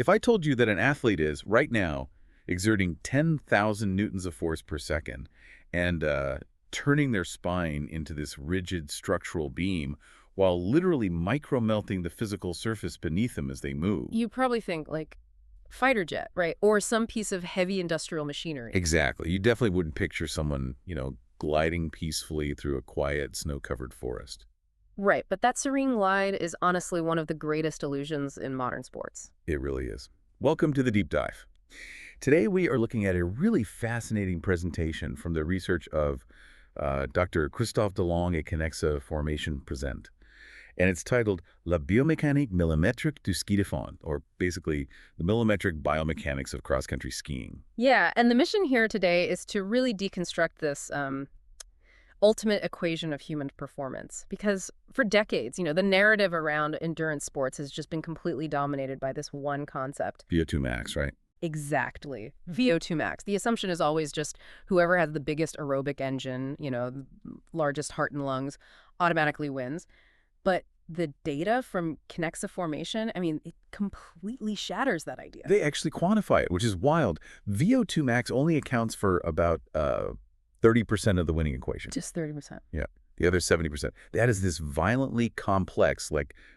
If I told you that an athlete is, right now, exerting 10,000 newtons of force per second and turning their spine into this rigid structural beam while literally micro-melting the physical surface beneath them as they move. You probably think like fighter jet, right? Or some piece of heavy industrial machinery. Exactly. You definitely wouldn't picture someone, gliding peacefully through a quiet, snow-covered forest. Right, but that serene glide is honestly one of the greatest illusions in modern sports. It really is. Welcome to the Deep Dive. Today we are looking at a really fascinating presentation from the research of Dr. Christophe Delong at Kenexa Formation Present. And it's titled La biomécanique millimétrique du ski de fond, or basically the millimetric biomechanics of cross-country skiing. Yeah, and the mission here today is to really deconstruct this ultimate equation of human performance. Because for decades, the narrative around endurance sports has just been completely dominated by this one concept. VO2 max, right? Exactly. VO2 max. The assumption is always just whoever has the biggest aerobic engine, largest heart and lungs, automatically wins. But the data from Kenexa Formation, it completely shatters that idea. They actually quantify it, which is wild. VO2 max only accounts for about 30% of the winning equation. Just 30%. Yeah. The other 70%. That is this violently complex,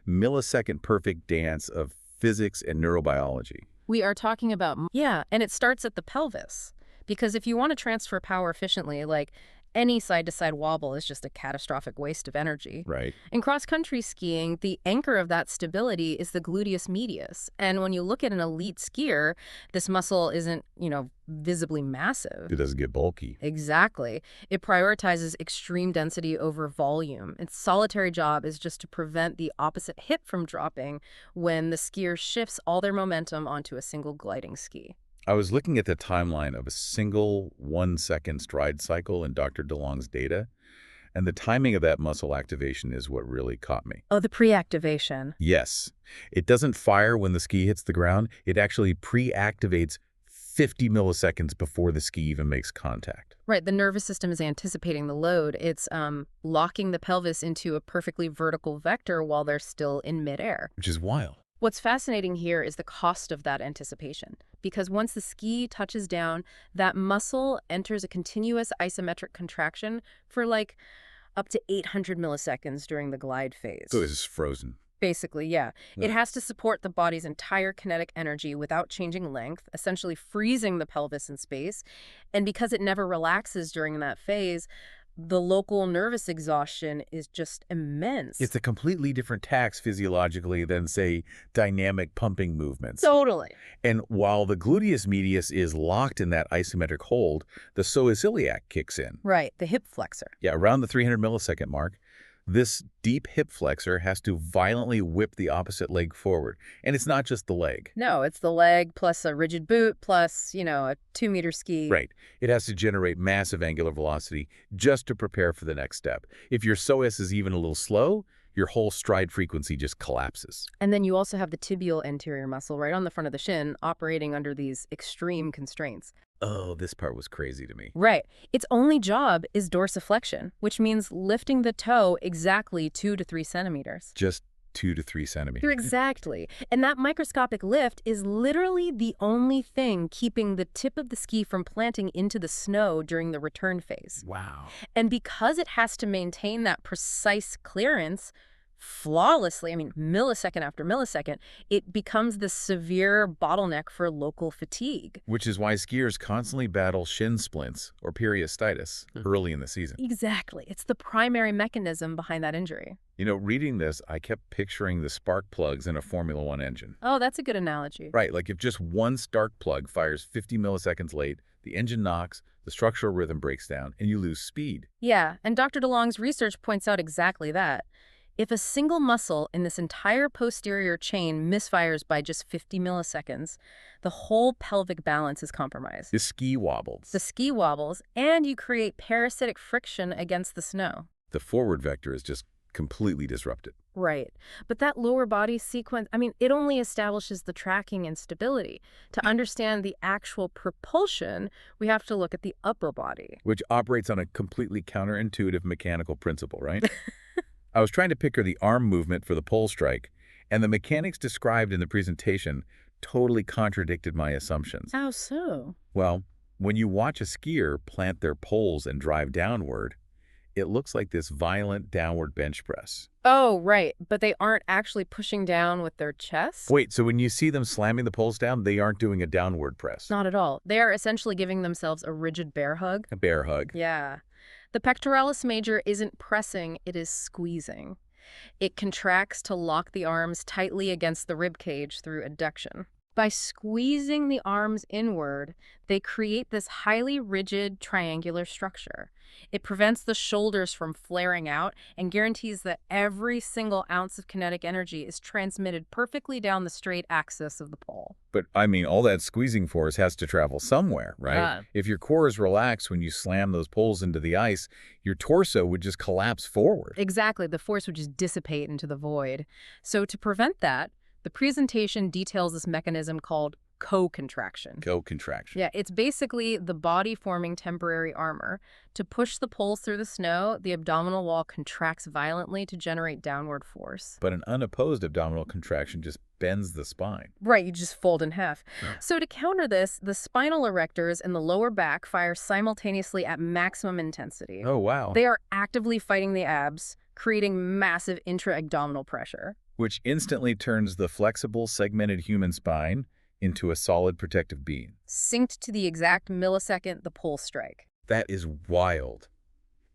millisecond perfect dance of physics and neurobiology. We are talking about, and it starts at the pelvis. Because if you want to transfer power efficiently, any side-to-side wobble is just a catastrophic waste of energy. Right. In cross-country skiing, the anchor of that stability is the gluteus medius. And when you look at an elite skier, this muscle isn't, visibly massive. It doesn't get bulky. Exactly. It prioritizes extreme density over volume. Its solitary job is just to prevent the opposite hip from dropping when the skier shifts all their momentum onto a single gliding ski. I was looking at the timeline of a single 1-second stride cycle in Dr. DeLong's data, and the timing of that muscle activation is what really caught me. Oh, the pre-activation. Yes. It doesn't fire when the ski hits the ground. It actually pre-activates 50 milliseconds before the ski even makes contact. Right. The nervous system is anticipating the load. It's locking the pelvis into a perfectly vertical vector while they're still in midair. Which is wild. What's fascinating here is the cost of that anticipation. Because once the ski touches down, that muscle enters a continuous isometric contraction for up to 800 milliseconds during the glide phase. So it's frozen. Basically, yeah. It has to support the body's entire kinetic energy without changing length, essentially freezing the pelvis in space. And because it never relaxes during that phase, the local nervous exhaustion is just immense. It's a completely different tax physiologically than, say, dynamic pumping movements. Totally. And while the gluteus medius is locked in that isometric hold, the psoas iliac kicks in. Right, the hip flexor. Yeah, around the 300 millisecond mark. This deep hip flexor has to violently whip the opposite leg forward. And it's not just the leg. No, it's the leg plus a rigid boot plus, a 2-meter ski. Right. It has to generate massive angular velocity just to prepare for the next step. If your psoas is even a little slow, your whole stride frequency just collapses. And then you also have the tibial anterior muscle right on the front of the shin operating under these extreme constraints. Oh, this part was crazy to me. Right. Its only job is dorsiflexion, which means lifting the toe exactly 2 to 3 centimeters. Just 2 to 3 centimeters. Exactly. And that microscopic lift is literally the only thing keeping the tip of the ski from planting into the snow during the return phase. Wow. And because it has to maintain that precise clearance flawlessly, millisecond after millisecond, it becomes the severe bottleneck for local fatigue. Which is why skiers constantly battle shin splints or periosteitis early in the season. Exactly. It's the primary mechanism behind that injury. Reading this, I kept picturing the spark plugs in a Formula One engine. Oh, that's a good analogy. Right, if just one spark plug fires 50 milliseconds late, the engine knocks, the structural rhythm breaks down, and you lose speed. Yeah, and Dr. DeLong's research points out exactly that. If a single muscle in this entire posterior chain misfires by just 50 milliseconds, the whole pelvic balance is compromised. The ski wobbles. The ski wobbles, and you create parasitic friction against the snow. The forward vector is just completely disrupted. Right. But that lower body sequence, it only establishes the tracking and stability. To understand the actual propulsion, we have to look at the upper body. Which operates on a completely counterintuitive mechanical principle, right? I was trying to picture the arm movement for the pole strike, and the mechanics described in the presentation totally contradicted my assumptions. How so? Well, when you watch a skier plant their poles and drive downward, it looks like this violent downward bench press. Oh, right. But they aren't actually pushing down with their chest? Wait, so when you see them slamming the poles down, they aren't doing a downward press? Not at all. They are essentially giving themselves a rigid bear hug. A bear hug. Yeah. The pectoralis major isn't pressing, it is squeezing. It contracts to lock the arms tightly against the rib cage through adduction. By squeezing the arms inward, they create this highly rigid triangular structure. It prevents the shoulders from flaring out and guarantees that every single ounce of kinetic energy is transmitted perfectly down the straight axis of the pole. But, I mean, all that squeezing force has to travel somewhere, right? If your core is relaxed when you slam those poles into the ice, your torso would just collapse forward. Exactly. The force would just dissipate into the void. So to prevent that, the presentation details this mechanism called co-contraction. Co-contraction. Yeah, it's basically the body forming temporary armor. To push the poles through the snow, the abdominal wall contracts violently to generate downward force. But an unopposed abdominal contraction just bends the spine. Right, you just fold in half. Yeah. So to counter this, the spinal erectors in the lower back fire simultaneously at maximum intensity. Oh, wow. They are actively fighting the abs, creating massive intra-abdominal pressure. Which instantly turns the flexible, segmented human spine into a solid protective beam. Synced to the exact millisecond the poles strike. That is wild.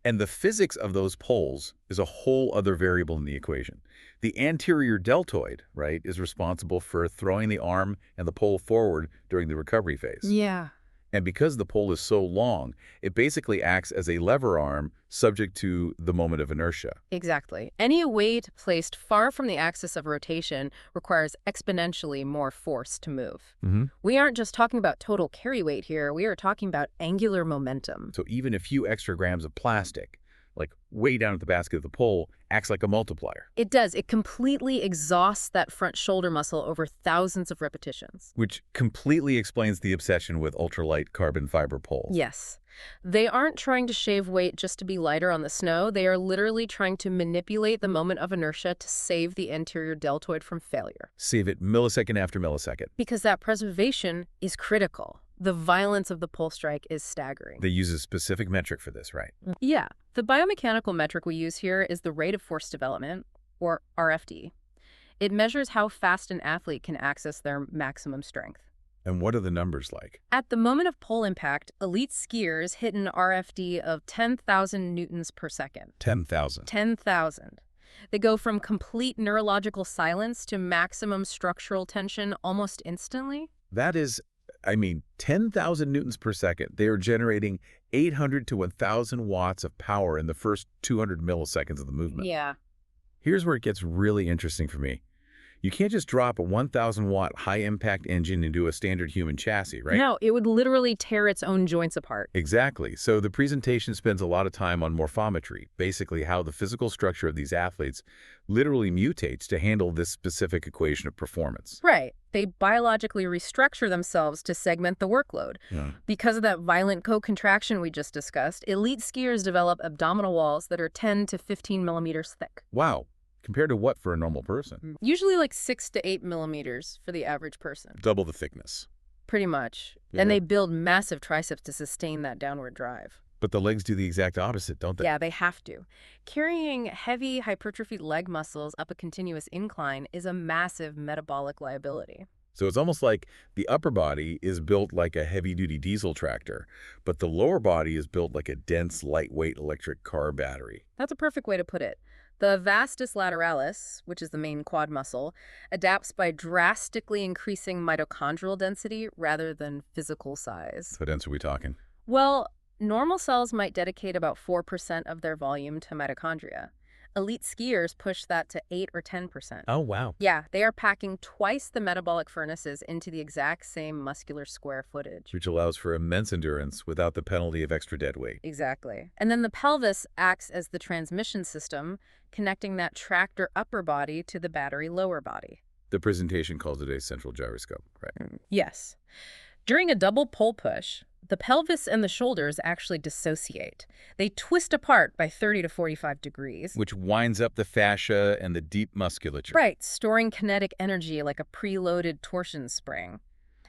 And the physics of those poles is a whole other variable in the equation. The anterior deltoid, right, is responsible for throwing the arm and the pole forward during the recovery phase. Yeah. And because the pole is so long, it basically acts as a lever arm subject to the moment of inertia. Exactly. Any weight placed far from the axis of rotation requires exponentially more force to move. We aren't just talking about total carry weight here, we are talking about angular momentum. So even a few extra grams of plastic, like way down at the basket of the pole, acts like a multiplier. It does. It completely exhausts that front shoulder muscle over thousands of repetitions. Which completely explains the obsession with ultralight carbon fiber poles. Yes. They aren't trying to shave weight just to be lighter on the snow. They are literally trying to manipulate the moment of inertia to save the anterior deltoid from failure. Save it millisecond after millisecond. Because that preservation is critical. The violence of the pole strike is staggering. They use a specific metric for this, right? Yeah. The biomechanical metric we use here is the rate of force development, or RFD. It measures how fast an athlete can access their maximum strength. And what are the numbers like? At the moment of pole impact, elite skiers hit an RFD of 10,000 newtons per second. 10,000. 10,000. They go from complete neurological silence to maximum structural tension almost instantly. That is, 10,000 newtons per second. They are generating 800 to 1,000 watts of power in the first 200 milliseconds of the movement. Yeah. Here's where it gets really interesting for me. You can't just drop a 1,000-watt high-impact engine into a standard human chassis, right? No, it would literally tear its own joints apart. Exactly. So the presentation spends a lot of time on morphometry, basically how the physical structure of these athletes literally mutates to handle this specific equation of performance. Right. They biologically restructure themselves to segment the workload. Yeah. Because of that violent co-contraction we just discussed, elite skiers develop abdominal walls that are 10 to 15 millimeters thick. Wow. Compared to what for a normal person? Usually like 6 to 8 millimeters for the average person. Double the thickness. Pretty much. Yeah. And they build massive triceps to sustain that downward drive. But the legs do the exact opposite, don't they? Yeah, they have to. Carrying heavy hypertrophied leg muscles up a continuous incline is a massive metabolic liability. So it's almost like the upper body is built like a heavy-duty diesel tractor, but the lower body is built like a dense, lightweight electric car battery. That's a perfect way to put it. The vastus lateralis, which is the main quad muscle, adapts by drastically increasing mitochondrial density rather than physical size. What dense are we talking? Well, normal cells might dedicate about 4% of their volume to mitochondria. Elite skiers push that to 8 or 10%. Oh, wow. Yeah, they are packing twice the metabolic furnaces into the exact same muscular square footage. Which allows for immense endurance without the penalty of extra dead weight. Exactly. And then the pelvis acts as the transmission system, connecting that tractor upper body to the battery lower body. The presentation calls it a central gyroscope, right? Yes. During a double pole push, the pelvis and the shoulders actually dissociate. They twist apart by 30 to 45 degrees. Which winds up the fascia and the deep musculature. Right, storing kinetic energy like a preloaded torsion spring.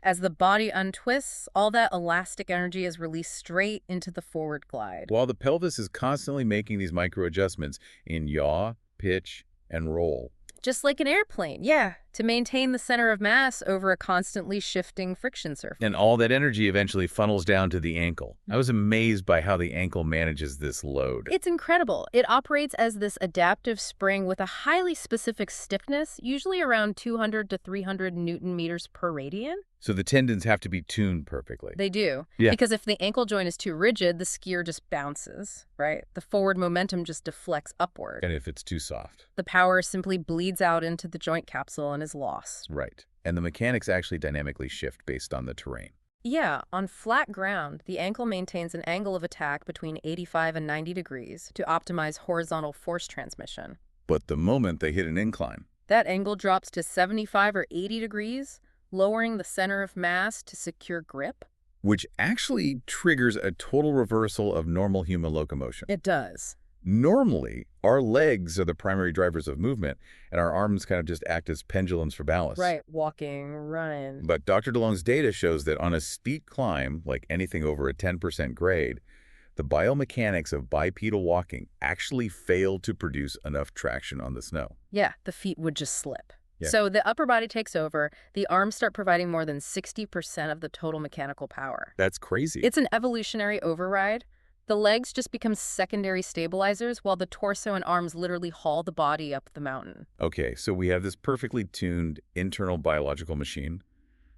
As the body untwists, all that elastic energy is released straight into the forward glide. While the pelvis is constantly making these micro adjustments in yaw, pitch, and roll. Just like an airplane, yeah, to maintain the center of mass over a constantly shifting friction surface. And all that energy eventually funnels down to the ankle. I was amazed by how the ankle manages this load. It's incredible. It operates as this adaptive spring with a highly specific stiffness, usually around 200 to 300 Newton meters per radian. So the tendons have to be tuned perfectly. They do. Yeah. Because if the ankle joint is too rigid, the skier just bounces, right? The forward momentum just deflects upward. And if it's too soft. The power simply bleeds out into the joint capsule and is lost. Right. And the mechanics actually dynamically shift based on the terrain. Yeah, on flat ground, the ankle maintains an angle of attack between 85 and 90 degrees to optimize horizontal force transmission. But the moment they hit an incline, That angle drops to 75 or 80 degrees, lowering the center of mass to secure grip. which actually triggers a total reversal of normal human locomotion. It does. Normally, our legs are the primary drivers of movement, and our arms kind of just act as pendulums for ballast. Right, walking, running. But Dr. DeLong's data shows that on a steep climb, like anything over a 10% grade, the biomechanics of bipedal walking actually fail to produce enough traction on the snow. Yeah, the feet would just slip. Yeah. So the upper body takes over, the arms start providing more than 60% of the total mechanical power. That's crazy. It's an evolutionary override. The legs just become secondary stabilizers while the torso and arms literally haul the body up the mountain. Okay, so we have this perfectly tuned internal biological machine,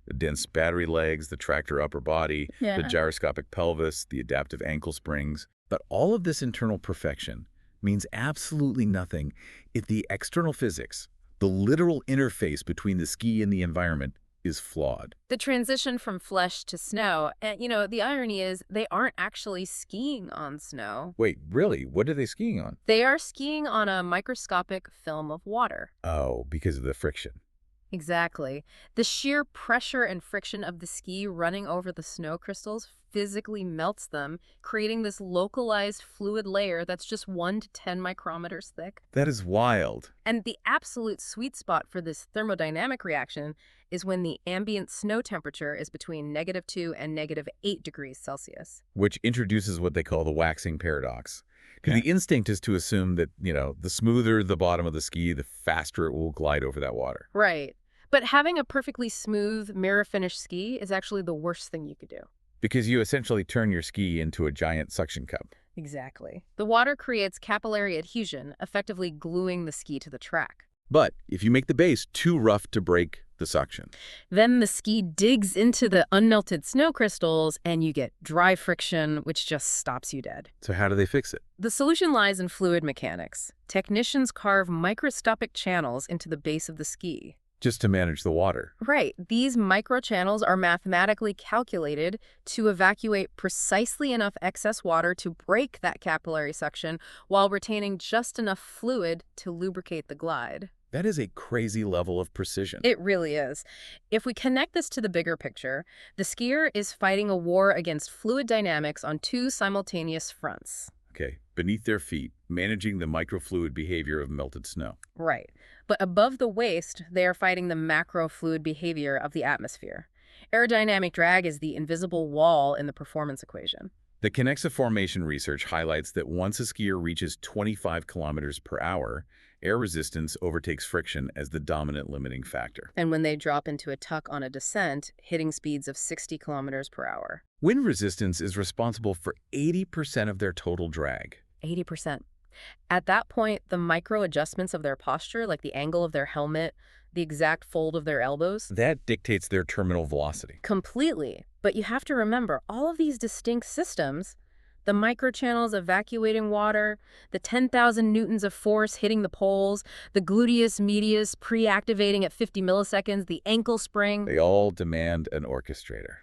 the dense battery legs, the tractor upper body, the gyroscopic pelvis, the adaptive ankle springs. But all of this internal perfection means absolutely nothing if the external physics, the literal interface between the ski and the environment, is flawed. The transition from flesh to snow, and the irony is they aren't actually skiing on snow. Wait, really? What are they skiing on? They are skiing on a microscopic film of water. Oh, because of the friction. Exactly. The sheer pressure and friction of the ski running over the snow crystals physically melts them, creating this localized fluid layer that's just 1 to 10 micrometers thick. That is wild. And the absolute sweet spot for this thermodynamic reaction is when the ambient snow temperature is between -2 and -8 degrees Celsius. Which introduces what they call the waxing paradox. Because the instinct is to assume that, the smoother the bottom of the ski, the faster it will glide over that water. Right. But having a perfectly smooth, mirror-finished ski is actually the worst thing you could do. Because you essentially turn your ski into a giant suction cup. Exactly. The water creates capillary adhesion, effectively gluing the ski to the track. But if you make the base too rough to break the suction, Then the ski digs into the unmelted snow crystals and you get dry friction, which just stops you dead. so how do they fix it? The solution lies in fluid mechanics. Technicians carve microscopic channels into the base of the ski. Just to manage the water. Right. These microchannels are mathematically calculated to evacuate precisely enough excess water to break that capillary suction while retaining just enough fluid to lubricate the glide. That is a crazy level of precision. It really is. If we connect this to the bigger picture, the skier is fighting a war against fluid dynamics on 2 simultaneous fronts. Okay, beneath their feet, managing the microfluid behavior of melted snow. Right. But above the waist, they are fighting the macrofluid behavior of the atmosphere. Aerodynamic drag is the invisible wall in the performance equation. The Connexa formation research highlights that once a skier reaches 25 kilometers per hour, air resistance overtakes friction as the dominant limiting factor. And when they drop into a tuck on a descent, hitting speeds of 60 kilometers per hour. Wind resistance is responsible for 80% of their total drag. 80%. At that point, the micro adjustments of their posture, like the angle of their helmet, the exact fold of their elbows, That dictates their terminal velocity. completely. But you have to remember, all of these distinct systems, the microchannels evacuating water, the 10,000 newtons of force hitting the poles, the gluteus medius pre-activating at 50 milliseconds, the ankle spring. They all demand an orchestrator.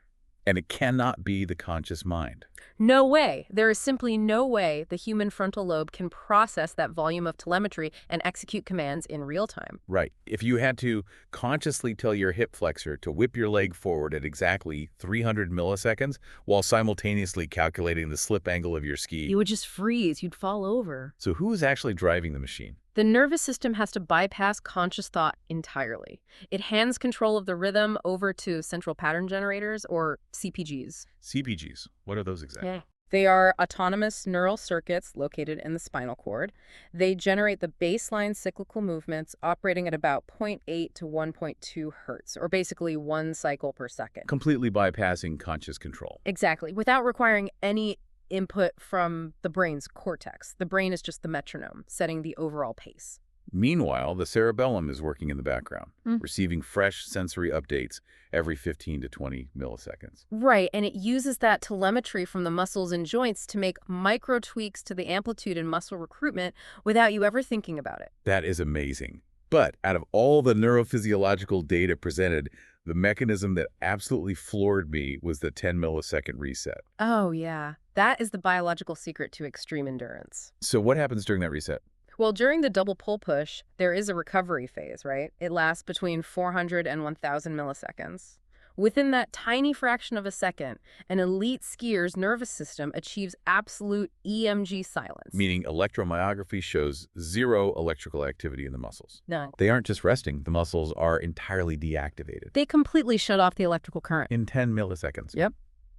And it cannot be the conscious mind. No way. There is simply no way the human frontal lobe can process that volume of telemetry and execute commands in real time. Right. If you had to consciously tell your hip flexor to whip your leg forward at exactly 300 milliseconds while simultaneously calculating the slip angle of your ski. You would just freeze. You'd fall over. So who is actually driving the machine? The nervous system has to bypass conscious thought entirely. It hands control of the rhythm over to central pattern generators, or CPGs. CPGs. What are those exactly? They are autonomous neural circuits located in the spinal cord. They generate the baseline cyclical movements operating at about 0.8 to 1.2 hertz, or basically 1 cycle per second. Completely bypassing conscious control. Exactly, without requiring any input from the brain's cortex. The brain is just the metronome, setting the overall pace. Meanwhile, the cerebellum is working in the background, receiving fresh sensory updates every 15 to 20 milliseconds. Right, and it uses that telemetry from the muscles and joints to make micro tweaks to the amplitude and muscle recruitment without you ever thinking about it. That is amazing. But out of all the neurophysiological data presented, the mechanism that absolutely floored me was the 10 millisecond reset. Oh, yeah. That is the biological secret to extreme endurance. So what happens during that reset? Well, during the double pull push, there is a recovery phase, right? It lasts between 400 and 1,000 milliseconds. Within that tiny fraction of a second, an elite skier's nervous system achieves absolute EMG silence. Meaning electromyography shows zero electrical activity in the muscles. None. They aren't just resting, the muscles are entirely deactivated. They completely shut off the electrical current. In 10 milliseconds. Yep.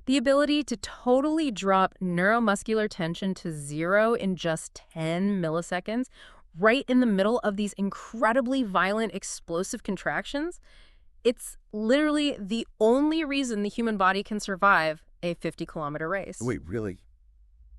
The ability to totally drop neuromuscular tension to zero in just 10 milliseconds, right in the middle of these incredibly violent, explosive contractions, it's literally the only reason the human body can survive a 50-kilometer race. Wait, really?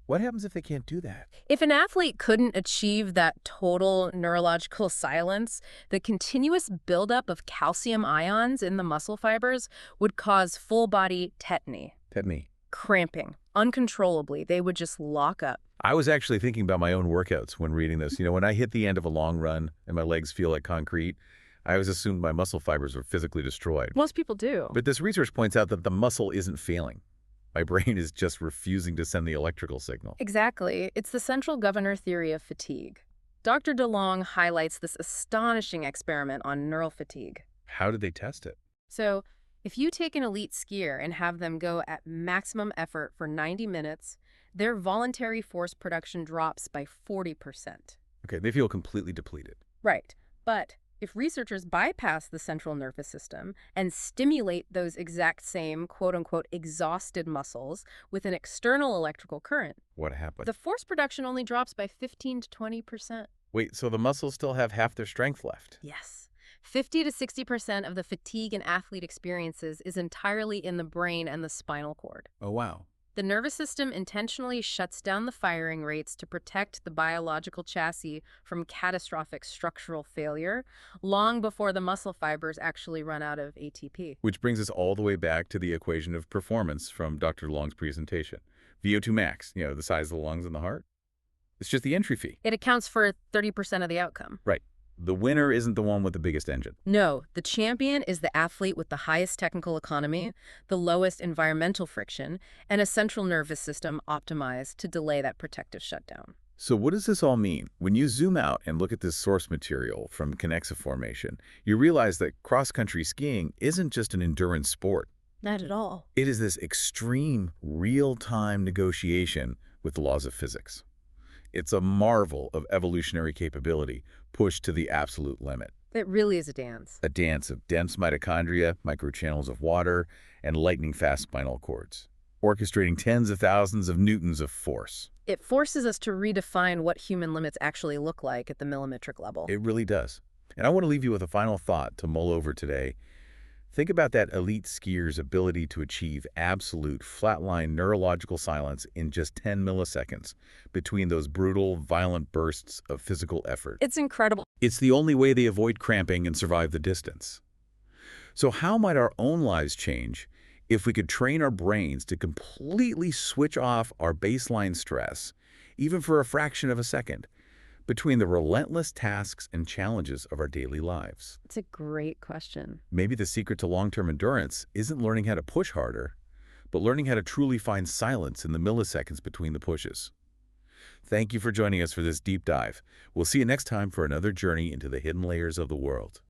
What happens if they can't do that? If an athlete couldn't achieve that total neurological silence, the continuous buildup of calcium ions in the muscle fibers would cause full-body tetany. Tetany. Cramping. Uncontrollably, they would just lock up. I was actually thinking about my own workouts when reading this. You know, when I hit the end of a long run and my legs feel like concrete, I always assumed my muscle fibers were physically destroyed. Most people do. But this research points out that the muscle isn't failing. My brain is just refusing to send the electrical signal. Exactly. It's the central governor theory of fatigue. Dr. DeLong highlights this astonishing experiment on neural fatigue. How did they test it? So, if you take an elite skier and have them go at maximum effort for 90 minutes, their voluntary force production drops by 40%. Okay, they feel completely depleted. Right. But if researchers bypass the central nervous system and stimulate those exact same quote-unquote exhausted muscles with an external electrical current, What happened? the force production only drops by 15 to 20%. Wait, so the muscles still have half their strength left? Yes. 50 to 60% of the fatigue an athlete experiences is entirely in the brain and the spinal cord. Oh, wow. The nervous system intentionally shuts down the firing rates to protect the biological chassis from catastrophic structural failure long before the muscle fibers actually run out of ATP. Which brings us all the way back to the equation of performance from Dr. Long's presentation. VO2 max, you know, the size of the lungs and the heart. It's just the entry fee. It accounts for 30% of the outcome. Right. The winner isn't the one with the biggest engine. No, the champion is the athlete with the highest technical economy, the lowest environmental friction, and a central nervous system optimized to delay that protective shutdown. So what does this all mean? When you zoom out and look at this source material from Conexa Formation, you realize that cross-country skiing isn't just an endurance sport. Not at all. It is this extreme, real-time negotiation with the laws of physics. It's a marvel of evolutionary capability pushed to the absolute limit. It really is a dance. A dance of dense mitochondria, microchannels of water, and lightning-fast spinal cords, orchestrating tens of thousands of newtons of force. It forces us to redefine what human limits actually look like at the millimetric level. It really does. And I want to leave you with a final thought to mull over today. Think about that elite skier's ability to achieve absolute flatline neurological silence in just 10 milliseconds between those brutal, violent bursts of physical effort. It's incredible. It's the only way they avoid cramping and survive the distance. So how might our own lives change if we could train our brains to completely switch off our baseline stress, even for a fraction of a second, between the relentless tasks and challenges of our daily lives? It's a great question. Maybe the secret to long-term endurance isn't learning how to push harder, but learning how to truly find silence in the milliseconds between the pushes. Thank you for joining us for this deep dive. We'll see you next time for another journey into the hidden layers of the world.